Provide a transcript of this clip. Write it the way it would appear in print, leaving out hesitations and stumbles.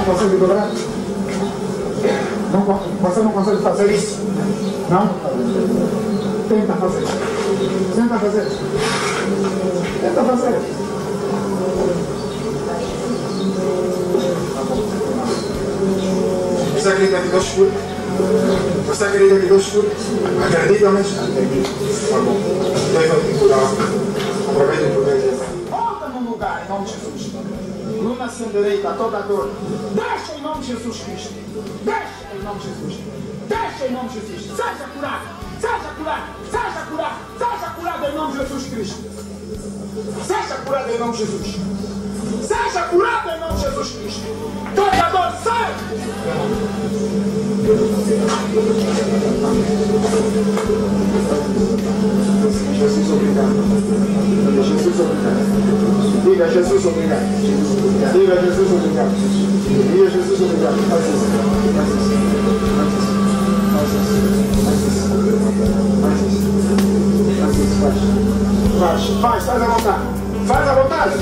consegue dobrar? Não, você não consegue fazer isso? Não? Tenta fazer. Tenta fazer. Tenta fazer. Você acredita que Deus cura? Você acredita que Deus cura? Acredita mesmo? Acredito. Tá bom. Deus vai te curar. Aproveita o poder de Deus. Volta no lugar em nome de Jesus. Luna sem direita, toda dor. Deixa em nome de Jesus Cristo. Deixa em nome de Jesus. Deixa em nome de Jesus. Seja curado. Seja curado. Seja curado. Seja curado em nome de Jesus Cristo. Seja curado em nome de Jesus. Seja curado em nome de Jesus Cristo. Toda dor, sai! Jesus, obrigado. Jesus, obrigado. Diga Jesus, obrigado. Diga Jesus, obrigado. Diga Jesus, obrigado. Faz isso. Faz isso. Faz isso. Faz isso. Faz isso. Faz isso. Faz. Faz. Faz a vontade. Faz a vontade.